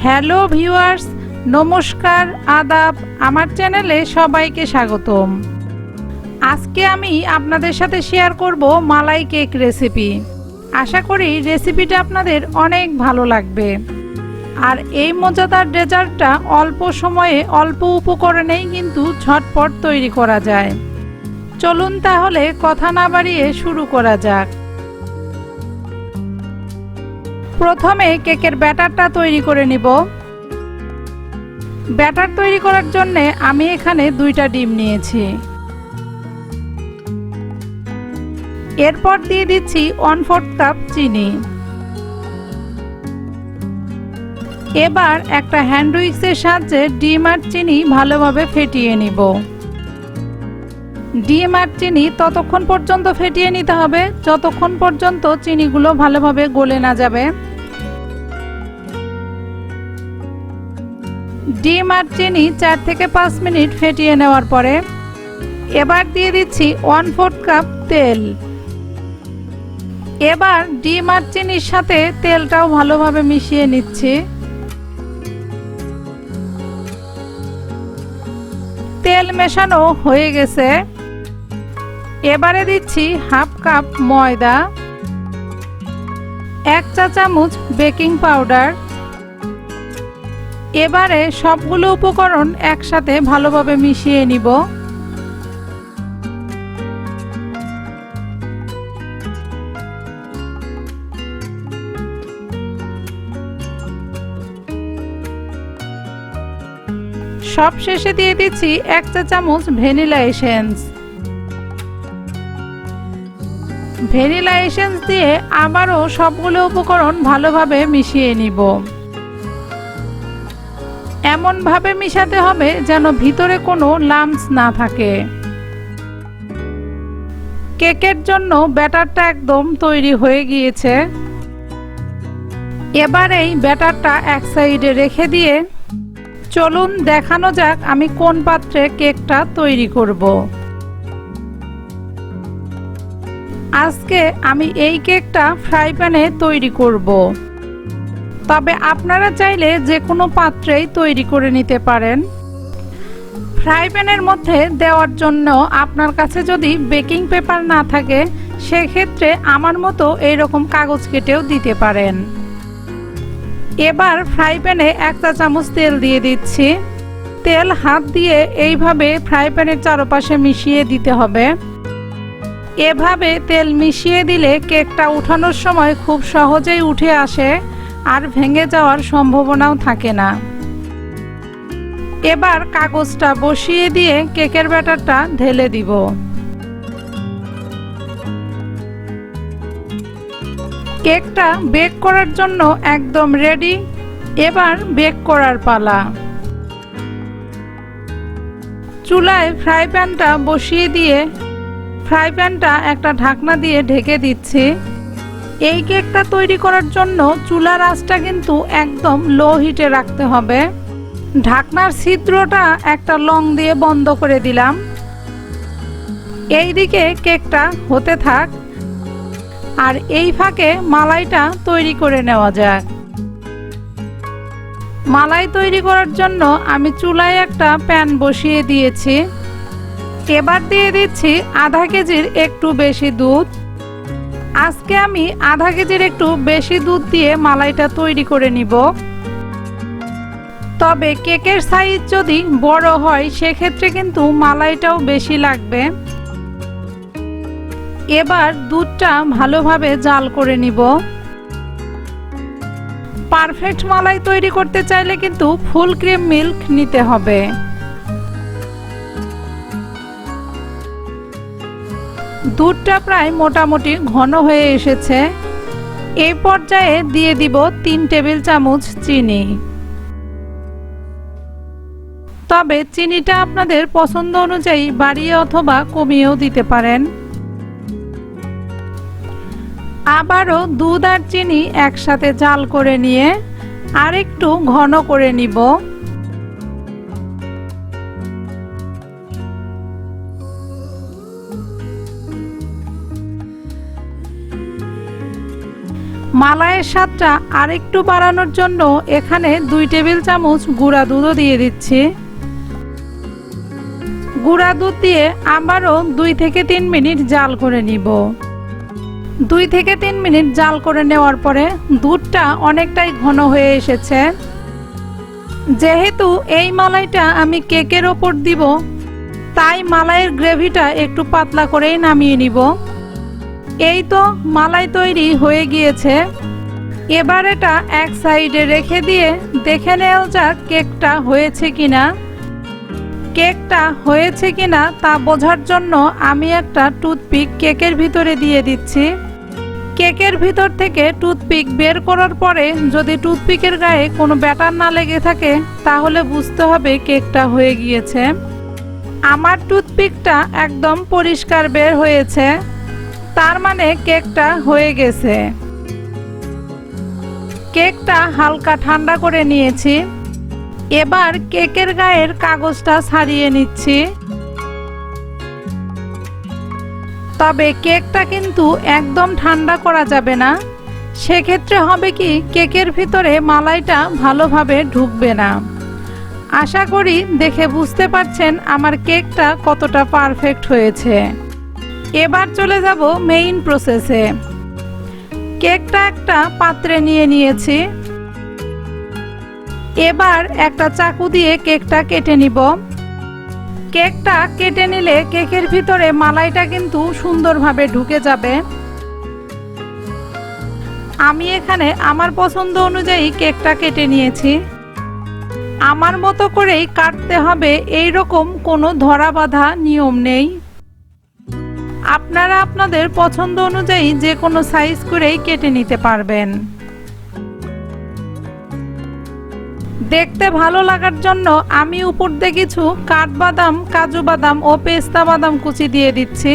Hello viewers, নমস্কার, আদাব। আমার চ্যানেলে সবাইকে স্বাগতম। আজকে আমি আপনাদের সাথে শেয়ার করব মালাই কেক রেসিপি। আশা করি রেসিপিটা আপনাদের অনেক ভালো লাগবে। আর এই মজাদার ডেজার্টটা অল্প সময়ে অল্প উপকরণেই কিন্তু ঝটপট তৈরি করা যায়। চলুন তাহলে কথা না বাড়িয়ে শুরু করা যাক। প্রথমে কেকের ব্যাটারটা তৈরি করে নিব। ব্যাটার তৈরি করার জন্য আমি এখানে 2টা ডিম নিয়েছি। এরপর দিয়ে দিচ্ছি 1/4 কাপ চিনি। এবার একটা হ্যান্ড উইক্সের সাহায্যে ডিম আর চিনি ভালোভাবে ফেটিয়ে নিব। ডিম আর চিনি ততক্ষণ পর্যন্ত ফেটিয়ে নিতে হবে যতক্ষণ পর্যন্ত চিনিগুলো ভালোভাবে গলে না যাবে। ডিম আর চিনি 4 থেকে 5 মিনিট ফেটিয়ে নেওয়ার পরে এবার দিয়ে দিচ্ছি 1/4 কাপ তেল। এবার ডিম আর চিনির সাথে তেলটাও ভালোভাবে মিশিয়ে নিচ্ছি। তেল মেশানো হয়ে গেছে। এবারে দিচ্ছি 1/2 কাপ ময়দা, 1 চা চামচ বেকিং পাউডার। এবারে সবগুলো উপকরণ একসাথে ভালোভাবে মিশিয়ে নিব। সব শেষে দিয়ে দিচ্ছি 1 চা চামচ ভ্যানিলা এসেন্স। ভ্যানিলা এসেন্স দিয়ে আবারও সবগুলো উপকরণ ভালোভাবে মিশিয়ে নিব। এমনভাবে মিশাতে হবে যেন ভিতরে কোনো লাম্পস না থাকে। কেকের জন্য ব্যাটারটা একদম তৈরি হয়ে গিয়েছে। এবার এই ব্যাটারটা এক সাইডে রেখে দিয়ে চলুন দেখানো যাক আমি কোন পাত্রে কেকটা তৈরি করব। আজকে আমি এই কেকটা ফ্রাই প্যানে তৈরি করব। তবে আপনারা চাইলে যে কোনো পাত্রেই তৈরি করে নিতে পারেন। ফ্রাই প্যানের মধ্যে দেওয়ার জন্য আপনার কাছে যদি বেকিং পেপার না থাকে সেক্ষেত্রে আমার মতো এইরকম কাগজ কেটেও দিতে পারেন। এবার ফ্রাই প্যানে 1 চা চামচ তেল দিয়ে দিচ্ছি। তেল হাত দিয়ে এইভাবে ফ্রাই প্যানের চারপাশে মিশিয়ে দিতে হবে। এভাবে তেল মিশিয়ে দিলে কেকটা উঠানোর সময় খুব সহজেই উঠে আসে আর ভেঙে যাওয়ার সম্ভাবনাও থাকে না। এবার কাগজটা বসিয়ে দিয়ে কেকের ব্যাটারটা ঢেলে দিব। কেকটা বেক করার জন্য একদম রেডি। এবার বেক করার পালা। চুলায় ফ্রাই প্যানটা বসিয়ে দিয়ে ফ্রাই প্যানটা একটা ঢাকনা দিয়ে ঢেকে দিচ্ছি। এই কেকটা তৈরি করার জন্য চুলার আঁচটা কিন্তু একদম লো হিটে রাখতে হবে। ঢাকনার ছিদ্রটা একটা লং দিয়ে বন্ধ করে দিলাম। এইদিকে কেকটা হতে থাক আর এই ফাঁকে মালাইটা তৈরি করে নেওয়া যাক। মালাই তৈরি করার জন্য আমি চুলায় একটা প্যান বসিয়ে দিয়েছি। এবার দিয়ে দিচ্ছি 1/2 কেজির একটু বেশি দুধ। আজকে আমি 1/2 কেজির একটু বেশি দুধ দিয়ে মালাইটা তৈরি করে নিব। তবে কেকের সাইজ যদি বড় হয় সেক্ষেত্রে কিন্তু মালাইটাও বেশি লাগবে। এবার দুধটা ভালোভাবে জাল করে নিব। পারফেক্ট মালাই তৈরি করতে চাইলে কিন্তু ফুল ক্রিম মিল্ক নিতে হবে। দুধটা প্রায় মোটামুটি ঘন হয়ে এসেছে। এই পর্যায়ে দিয়ে দিব 3 টেবিল চামচ চিনি। তবে চিনিটা আপনাদের পছন্দ অনুযায়ী বাড়িয়ে অথবা কমিয়েও দিতে পারেন। আবারও দুধ আর চিনি একসাথে জাল করে নিয়ে আরেকটু ঘন করে নিব। মালাইয়ের স্বাদটা আরেকটু বাড়ানোর জন্য এখানে 2 টেবিল চামচ গুঁড়া দুধও দিয়ে দিচ্ছি। গুঁড়া দুধ দিয়ে আবারও 2 থেকে 3 মিনিট জাল করে নিব। 2 থেকে 3 মিনিট জাল করে নেওয়ার পরে দুধটা অনেকটাই ঘন হয়ে এসেছে। যেহেতু এই মালাইটা আমি কেকের ওপর দিব, তাই মালাইয়ের গ্রেভিটা একটু পাতলা করেই নামিয়ে নিব। এই তো মালাই তৈরি হয়ে গিয়েছে। এবার এটা এক সাইডে রেখে দিয়ে দেখে নেওয়া যাক কেকটা হয়েছে কিনা। কেকটা হয়েছে কিনা তা বোঝার জন্য আমি একটা টুথপিক কেকের ভিতরে দিয়ে দিচ্ছি। কেকের ভিতর থেকে টুথপিক বের করার পরে যদি টুথপিকের গায়ে কোনো ব্যাটার না লেগে থাকে তাহলে বুঝতে হবে কেকটা হয়ে গিয়েছে। আমার টুথপিকটা একদম পরিষ্কার বের হয়েছে, তার মানে কেকটা হয়ে গেছে। কেকটা হালকা ঠান্ডা করে নিয়েছি। এবার কেকের গায়ের কাগজটা ছাড়িয়ে নিচ্ছি। তবে কেকটা কিন্তু একদম ঠান্ডা করা যাবে না, সেক্ষেত্রে হবে কি কেকের ভিতরে মালাইটা ভালোভাবে ঢুকবে না। আশা করি দেখে বুঝতে পারছেন আমার কেকটা কতটা পারফেক্ট হয়েছে। এবার চলে যাব মেইন প্রসেসে। কেকটা একটা পাত্রে নিয়ে নিয়েছি। এবার একটা চাকু দিয়ে কেকটা কেটে নিব। কেকটা কেটে নিলে কেকের ভিতরে মালাইটা কিন্তু সুন্দরভাবে ঢুকে যাবে। আমি এখানে আমার পছন্দ অনুযায়ী কেকটা কেটে নিয়েছি। আমার মতো করেই কাটতে হবে, এই রকম কোনো ধরা বাঁধা নিয়ম নেই। আপনারা আপনাদের পছন্দ অনুযায়ী যে কোনো সাইজ করেই কেটে নিতে পারবেন। দেখতে ভালো লাগার জন্য আমি উপর দিয়ে কিছু কাঠবাদাম, কাজু বাদাম ও পেস্তা বাদাম কুচি দিয়ে দিচ্ছি।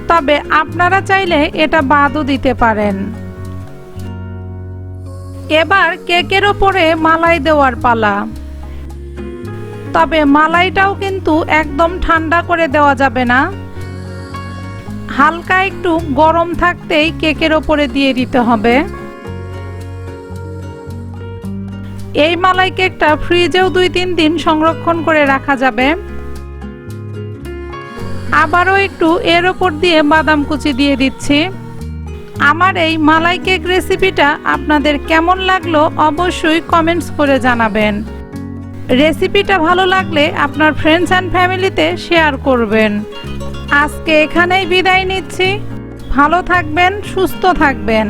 তবে আপনারা চাইলে এটা বাদও দিতে পারেন। এবার কেকের ওপরে মালাই দেওয়ার পালা। তবে মালাইটাও কিন্তু একদম ঠান্ডা করে দেওয়া যাবে না, হালকা একটু গরম থাকতেই কেকের ওপরে দিয়ে দিতে হবে। এই মালাই কেকটা ফ্রিজেও 2-3 দিন সংরক্ষণ করে রাখা যাবে। আবারও একটু এর ওপর দিয়ে বাদাম কুচি দিয়ে দিচ্ছি। আমার এই মালাই কেক রেসিপিটা আপনাদের কেমন লাগলো অবশ্যই কমেন্টস করে জানাবেন। রেসিপিটা ভালো লাগলে আপনার ফ্রেন্ডস অ্যান্ড ফ্যামিলিতে শেয়ার করবেন। আজকে এখানেই বিদায় নিচ্ছি। ভালো থাকবেন, সুস্থ থাকবেন।